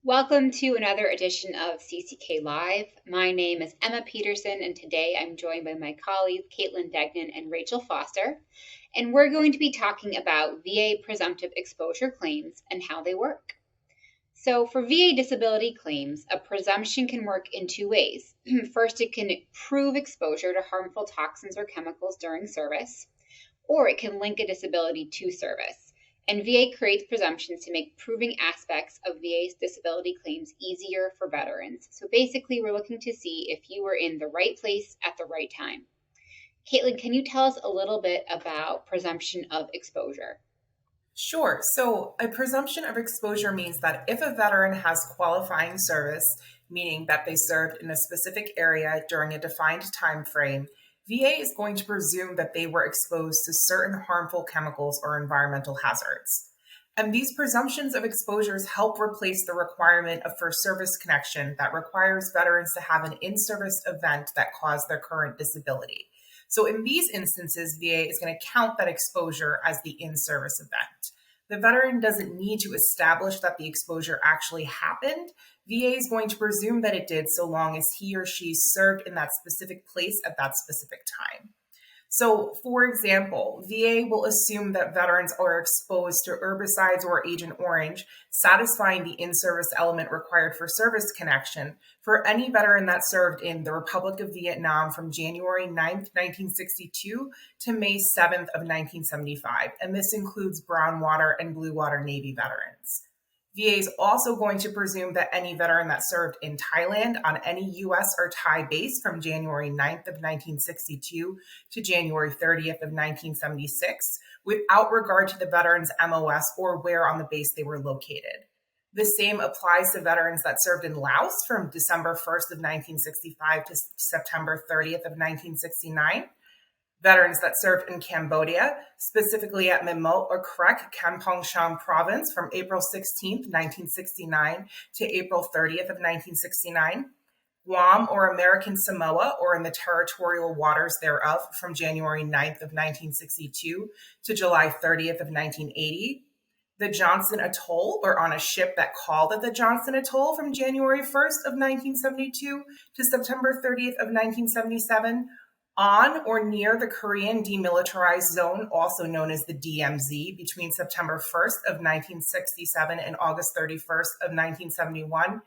Welcome to another edition of CCK Live. My name is Emma Peterson, and today I'm joined by my colleagues Caitlin Degnan and Rachel Foster, and we're going to be talking about VA presumptive exposure claims and how they work. So for VA disability claims, a presumption can work in two ways. First, it can prove exposure to harmful toxins or chemicals during service, or it can link a disability to service. And VA creates presumptions to make proving aspects of VA's disability claims easier for veterans. So basically, we're looking to see if you were in the right place at the right time. Caitlin, can you tell us a little bit about presumption of exposure? Sure. So a presumption of exposure means that if a veteran has qualifying service, meaning that they served in a specific area during a defined time frame, VA is going to presume that they were exposed to certain harmful chemicals or environmental hazards. And these presumptions of exposures help replace the requirement of first service connection that requires veterans to have an in-service event that caused their current disability. So in these instances, VA is going to count that exposure as the in-service event. The veteran doesn't need to establish that the exposure actually happened. VA is going to presume that it did so long as he or she served in that specific place at that specific time. So, for example, VA will assume that veterans are exposed to herbicides or Agent Orange, satisfying the in-service element required for service connection for any veteran that served in the Republic of Vietnam from January 9th, 1962 to May 7th of 1975. And this includes brown water and blue water Navy veterans. VA is also going to presume that any veteran that served in Thailand on any U.S. or Thai base from January 9th of 1962 to January 30th of 1976, without regard to the veteran's MOS or where on the base they were located. The same applies to veterans that served in Laos from December 1st of 1965 to September 30th of 1969. Veterans that served in Cambodia, specifically at Memo or Krek, Kampong Cham province from April 16, 1969 to April 30th of 1969. Guam or American Samoa or in the territorial waters thereof from January 9th of 1962 to July 30th of 1980. The Johnston Atoll or on a ship that called at the Johnston Atoll from January 1st of 1972 to September 30th of 1977. On or near the Korean Demilitarized Zone, also known as the DMZ, between September 1st of 1967 and August 31st of 1971,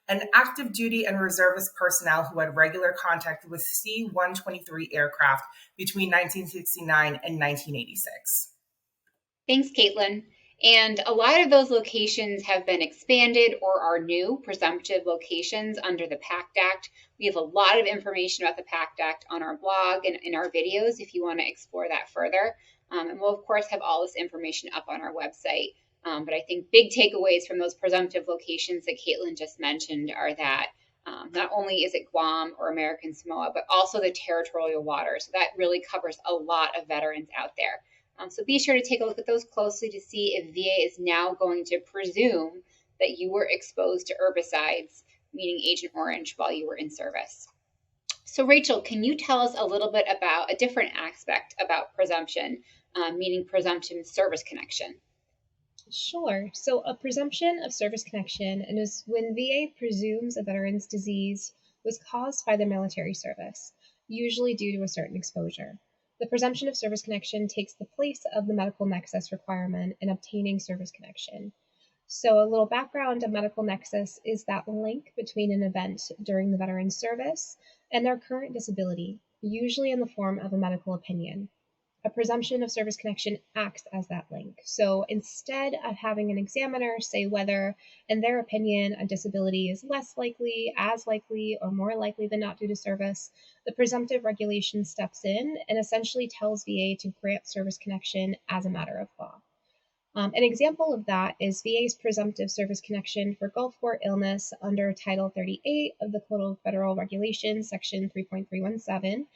and active duty and reservist personnel who had regular contact with C-123 aircraft between 1969 and 1986. Thanks, Caitlin. And a lot of those locations have been expanded or are new presumptive locations under the PACT Act. We have a lot of information about the PACT Act on our blog and in our videos if you want to explore that further. And we'll, of course, have all this information up on our website. But I think big takeaways from those presumptive locations that Caitlin just mentioned are that not only is it Guam or American Samoa, but also the territorial waters. So that really covers a lot of veterans out there. So be sure to take a look at those closely to see if VA is now going to presume that you were exposed to herbicides, meaning Agent Orange, while you were in service. So Rachel, can you tell us a little bit about a different aspect about presumption, meaning presumption service connection? Sure. So a presumption of service connection is when VA presumes a veteran's disease was caused by their military service, usually due to a certain exposure. The presumption of service connection takes the place of the medical nexus requirement in obtaining service connection. So a little background of medical nexus is that link between an event during the veteran's service and their current disability, usually in the form of a medical opinion. A presumption of service connection acts as that link. So instead of having an examiner say whether, in their opinion, a disability is less likely, as likely, or more likely than not due to service, the presumptive regulation steps in and essentially tells VA to grant service connection as a matter of law. An example of that is VA's presumptive service connection for Gulf War illness under Title 38 of the Code of Federal Regulations, Section 3.317.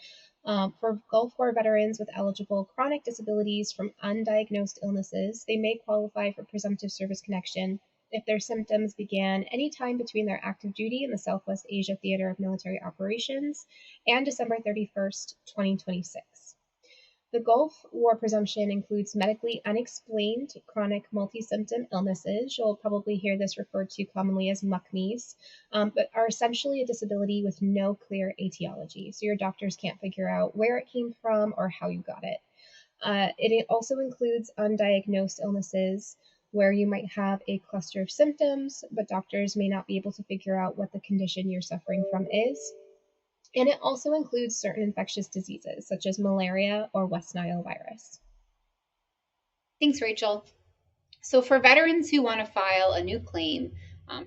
For Gulf War veterans with eligible chronic disabilities from undiagnosed illnesses, they may qualify for presumptive service connection if their symptoms began anytime between their active duty in the Southwest Asia Theater of Military Operations and December 31st, 2026. The Gulf War presumption includes medically unexplained chronic multi-symptom illnesses. You'll probably hear this referred to commonly as MUCMEs, but are essentially a disability with no clear etiology. So your doctors can't figure out where it came from or how you got it. It also includes undiagnosed illnesses where you might have a cluster of symptoms, but doctors may not be able to figure out what the condition you're suffering from is. And it also includes certain infectious diseases, such as malaria or West Nile virus. Thanks, Rachel. So for veterans who want to file a new claim,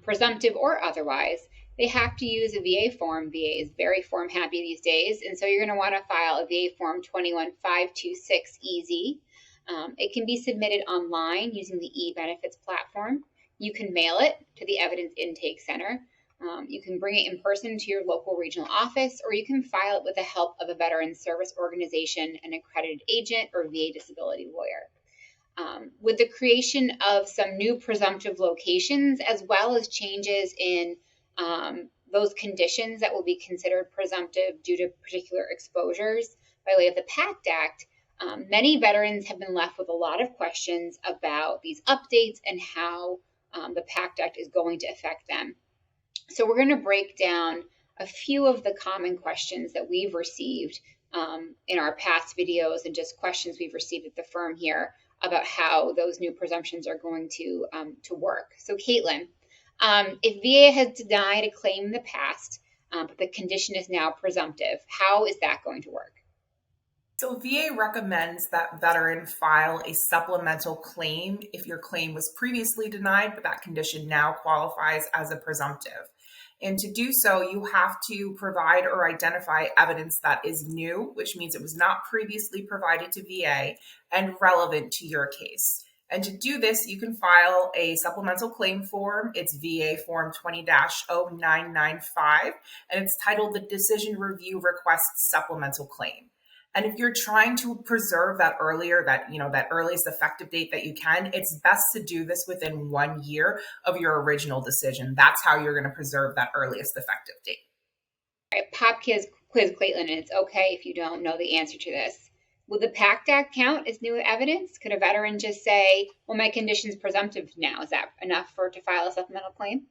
presumptive or otherwise, they have to use a VA form. VA is very form happy these days, and so you're going to want to file a VA form 21526EZ. It can be submitted online using the e-benefits platform. You can mail it to the Evidence Intake Center. You can bring it in person to your local regional office, or you can file it with the help of a veteran service organization, an accredited agent, or VA disability lawyer. With the creation of some new presumptive locations, as well as changes in those conditions that will be considered presumptive due to particular exposures by way of the PACT Act, many veterans have been left with a lot of questions about these updates and how the PACT Act is going to affect them. So we're going to break down a few of the common questions that we've received in our past videos and just questions we've received at the firm here about how those new presumptions are going to work. So Caitlin, if VA has denied a claim in the past, but the condition is now presumptive, how is that going to work? So VA recommends that veteran file a supplemental claim if your claim was previously denied, but that condition now qualifies as a presumptive. And to do so, you have to provide or identify evidence that is new, which means it was not previously provided to VA and relevant to your case. And to do this, you can file a supplemental claim form. It's VA Form 20-0995, and it's titled the Decision Review Request Supplemental Claim. And if you're trying to preserve that earliest effective date that you can, it's best to do this within 1 year of your original decision. That's how you're going to preserve that earliest effective date. All right, pop quiz, Caitlin, and it's okay if you don't know the answer to this. Will the PACT Act count as new evidence? Could a veteran just say, well, my condition's presumptive now? Is that enough to file a supplemental claim?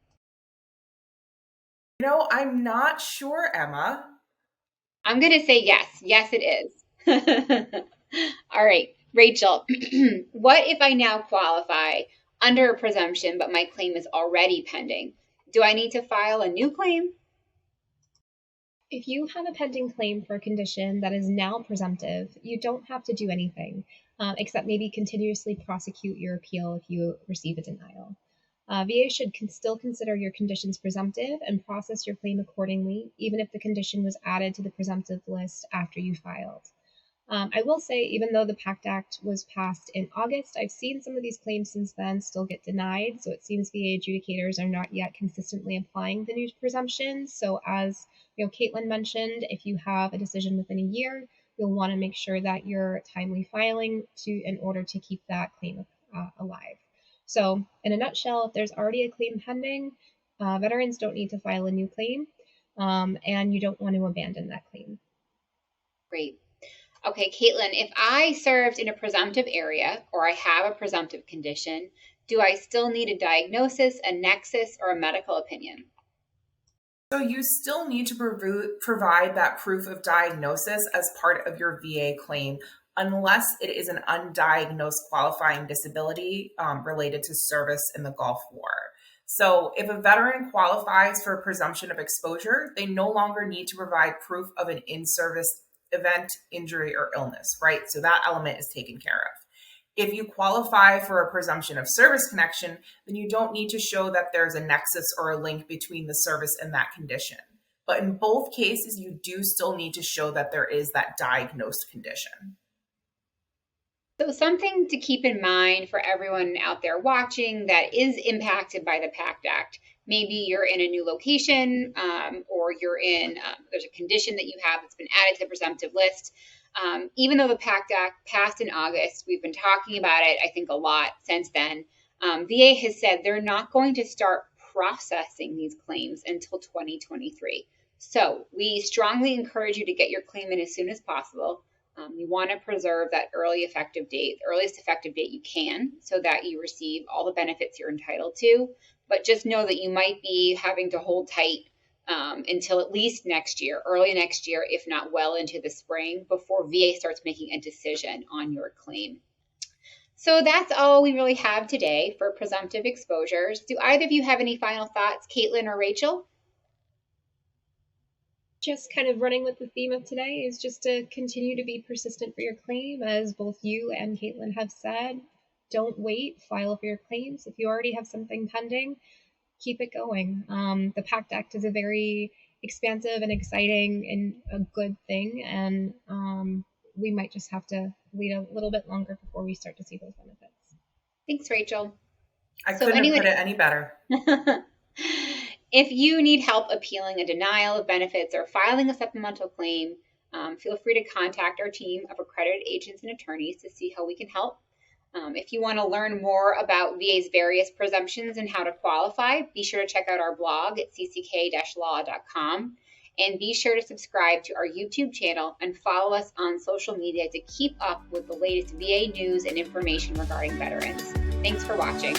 I'm not sure, Emma. I'm going to say yes. Yes, it is. All right, Rachel, what if I now qualify under a presumption, but my claim is already pending? Do I need to file a new claim? If you have a pending claim for a condition that is now presumptive, you don't have to do anything, except maybe continuously prosecute your appeal if you receive a denial. VA should still consider your conditions presumptive and process your claim accordingly, even if the condition was added to the presumptive list after you filed. I will say, even though the PACT Act was passed in August, I've seen some of these claims since then still get denied, so it seems VA adjudicators are not yet consistently applying the new presumptions. So as Caitlin mentioned, if you have a decision within a year, you'll want to make sure that you're timely filing in order to keep that claim alive. So in a nutshell, if there's already a claim pending, veterans don't need to file a new claim, and you don't want to abandon that claim. Great. Okay, Caitlin, if I served in a presumptive area or I have a presumptive condition, do I still need a diagnosis, a nexus, or a medical opinion? So you still need to provide that proof of diagnosis as part of your VA claim, unless it is an undiagnosed qualifying disability related to service in the Gulf War. So if a veteran qualifies for a presumption of exposure, they no longer need to provide proof of an in-service event, injury, or illness, right? So that element is taken care of. If you qualify for a presumption of service connection, then you don't need to show that there's a nexus or a link between the service and that condition. But in both cases, you do still need to show that there is that diagnosed condition. So something to keep in mind for everyone out there watching that is impacted by the PACT Act. Maybe you're in a new location or you're in, there's a condition that you have that's been added to the presumptive list. Even though the PACT Act passed in August, we've been talking about it, I think, a lot since then. VA has said they're not going to start processing these claims until 2023. So we strongly encourage you to get your claim in as soon as possible. You want to preserve that early effective date, the earliest effective date you can, so that you receive all the benefits you're entitled to. But just know that you might be having to hold tight until at least next year, early next year, if not well into the spring, before VA starts making a decision on your claim. So that's all we really have today for presumptive exposures. Do either of you have any final thoughts, Caitlin or Rachel? Just kind of running with the theme of today is just to continue to be persistent for your claim, as both you and Caitlin have said. Don't wait, file for your claims. If you already have something pending, keep it going. The PACT Act is a very expansive and exciting and a good thing, and we might just have to wait a little bit longer before we start to see those benefits. Thanks, Rachel. I couldn't have put it any better. If you need help appealing a denial of benefits or filing a supplemental claim, feel free to contact our team of accredited agents and attorneys to see how we can help. If you want to learn more about VA's various presumptions and how to qualify, be sure to check out our blog at cck-law.com. And be sure to subscribe to our YouTube channel and follow us on social media to keep up with the latest VA news and information regarding veterans. Thanks for watching.